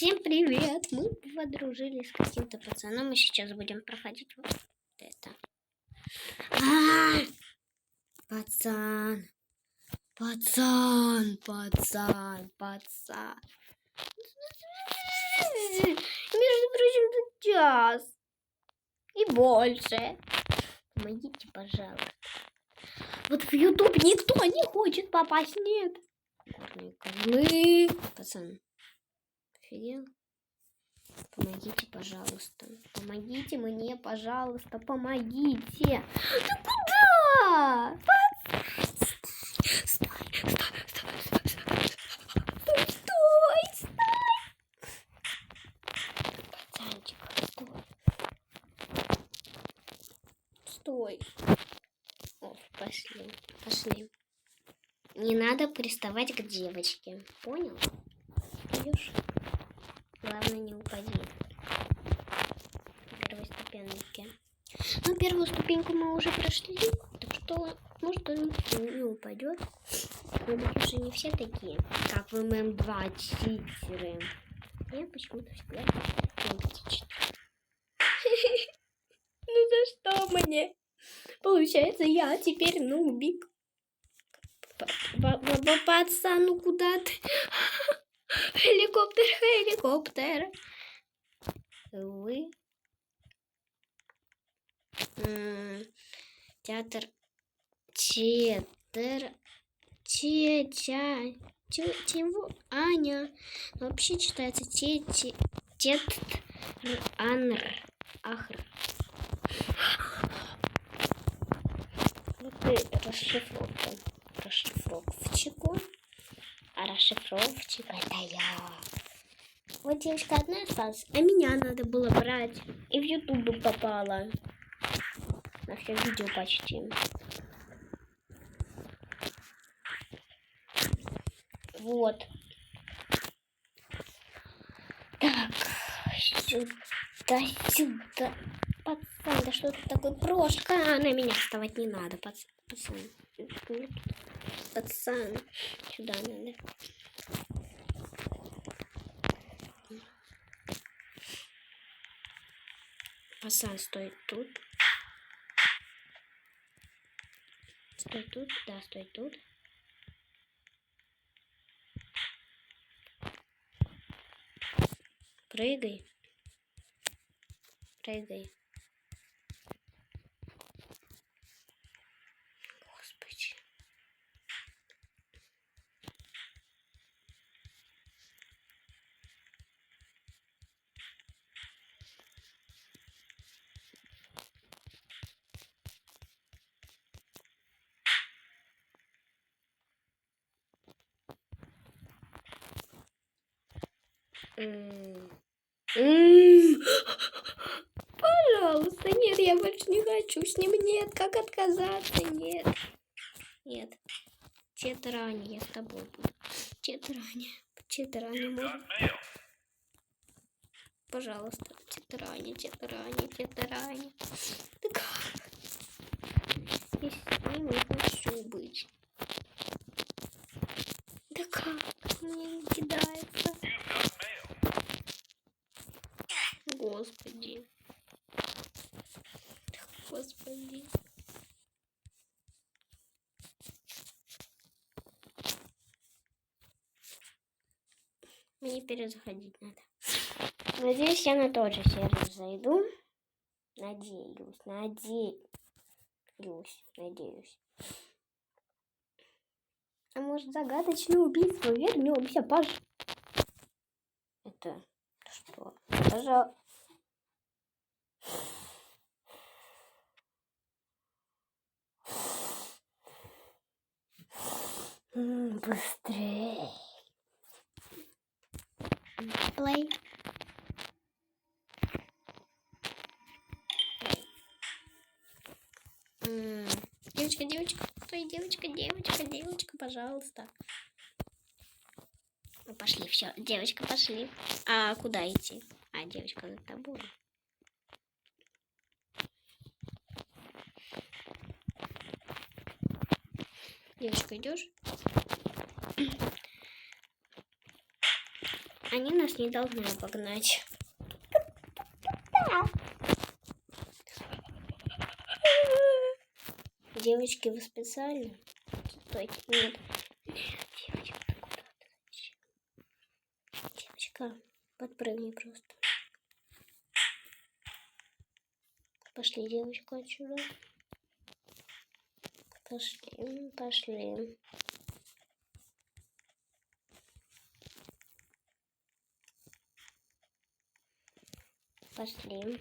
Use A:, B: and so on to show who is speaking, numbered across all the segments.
A: Всем привет! Мы подружились с каким-то пацаном, и сейчас будем проходить вот это. Пацан! Между прочим, тут час. И больше. Помогите, пожалуйста. Вот в YouTube никто не хочет попасть, нет. Горные козлы. Пацан, офигел? Помогите, пожалуйста. Помогите мне, пожалуйста. Помогите. Ты куда? Стой. Пацанчик, стой. О, пошли. Не надо приставать к девочке. Понял? Идешь? Главное, не упади. Первой ступеньки. Ну, первую ступеньку мы уже прошли, так что, может, он не упадет. Но мы же не все такие, как в ММ2 читеры. Я почему-то всегда читаю. Ну за что мне? Получается, я теперь нубик. Пацан, ну куда ты? Helikopter. Вы? Театр. Чего? Аня. Вообще читается Вот и расшифровщику. А расшифровщик это я. Вот девочка одна осталась, а меня надо было брать. И в YouTube попала. На все видео почти. Вот. Так. Сюда. Пацан, да что ты такой прошка? На меня вставать не надо, пацан. Пацан. Сюда надо. Пацан, стой тут. Стой тут, да, стой тут. Прыгай. Господи. Пожалуйста, нет, я больше не хочу с ним. Нет, как отказаться? Нет. Тетрани, я с тобой буду. Тетрани, может? Пожалуйста, тетрани. Да как? Я с ним не хочу быть. Да как? Мне не кидается. Господи. Мне перезаходить надо. Надеюсь, я на тот же сервер зайду. Надеюсь. А может, загадочное убийство? Вернемся, Это что? Пожалуйста. Быстрее. Плей. Девочка. Стой, девочка, пожалуйста. Ну, пошли, все. Девочка, пошли. А куда идти? А, девочка за тобой. Девочка, идешь? они нас не должны обогнать. Девочки, вы специально? Стойте, нет. Девочка, куда ты? Девочка, подпрыгни просто. Пошли, девочка, отсюда. Пошли, пошли. Пошли.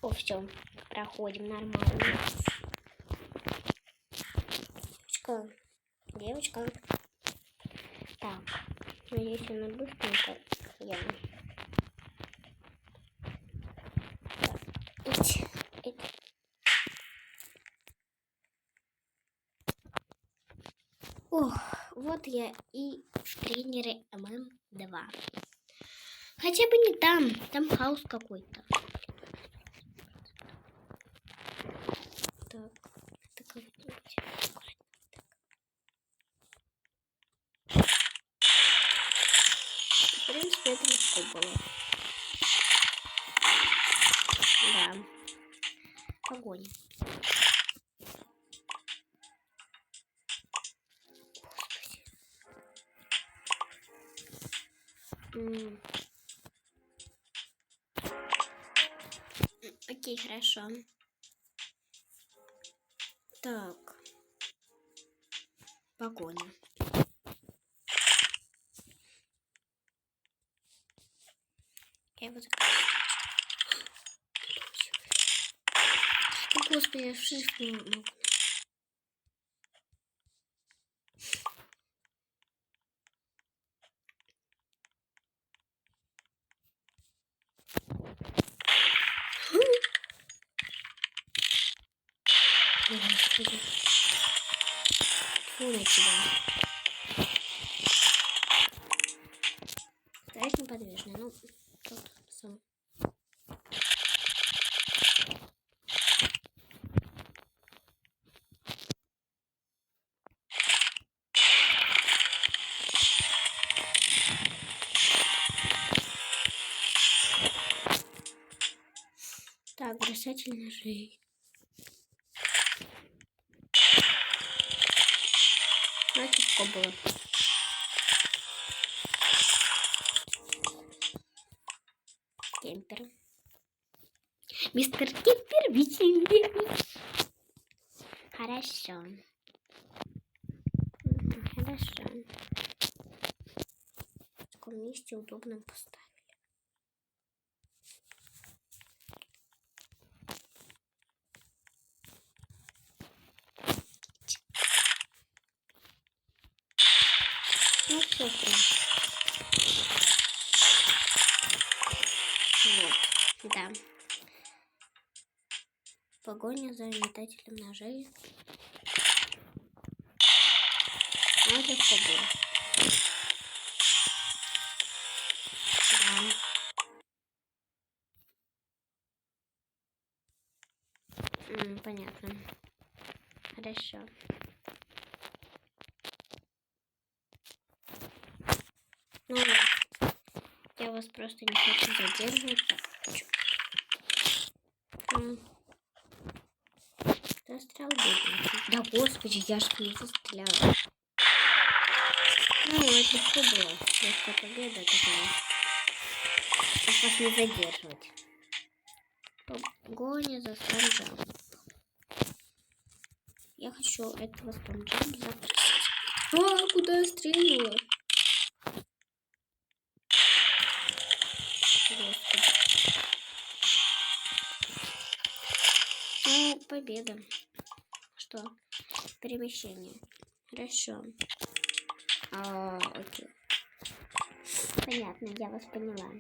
A: О, все, проходим нормально. Девочка, девочка. Так, надеюсь, она быстренько. Я. Ох, вот я и тренеры ММ2. Хотя бы не там хаос какой-то. Так, это как-нибудь. В принципе, это легко было. Да. Огонь. Окей, хорошо. Так. Погоня. Я его закрою. Господи, я в шифт не могу. Господи. Фу на тебя. Стоять неподвижно. Ну, тут сам. Так, бросатель ножей. Значит, что было? Кемпер. Мистер Кемпер, веселье. Хорошо. Хорошо. В таком месте удобно поставить. Ну, все, вот, да. Погоня за метателем ножей. Вот легко было. Да. Понятно. Хорошо. Ну, я вас просто не хочу задерживать. Застрял бедный. Да господи, я ж не застряла. Ну, это легко было. Легкая победа такая. Чтоб вас не задерживать. Погоня за спанчом. Я хочу этого спанча запустить. А, куда я стрельнула? Господи. Ну, победа. Что? Перемещение. Хорошо. Окей. Понятно, я вас поняла.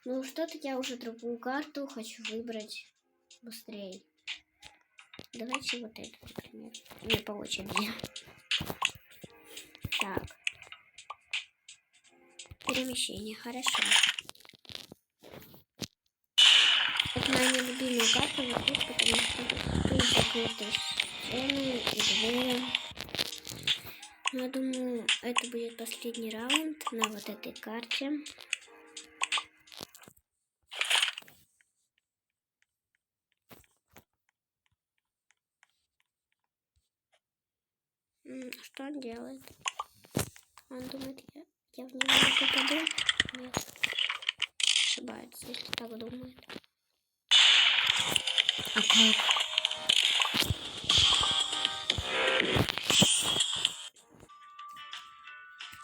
A: Ну, что-то я уже другую карту хочу выбрать быстрее. Давайте вот эту, например. Не по очереди. Так. Перемещение. Хорошо. Это моя любимая карта вот тут, потому что тут закрыты стены и двери. Я думаю, это будет последний раунд на вот этой карте. Что он делает? Он думает, я в него не попаду? Нет. Ошибается, если так думает. А как?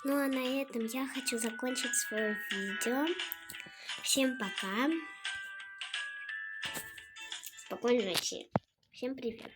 A: Ну а на этом я хочу закончить свое видео. Всем пока. Спокойной ночи. Всем привет.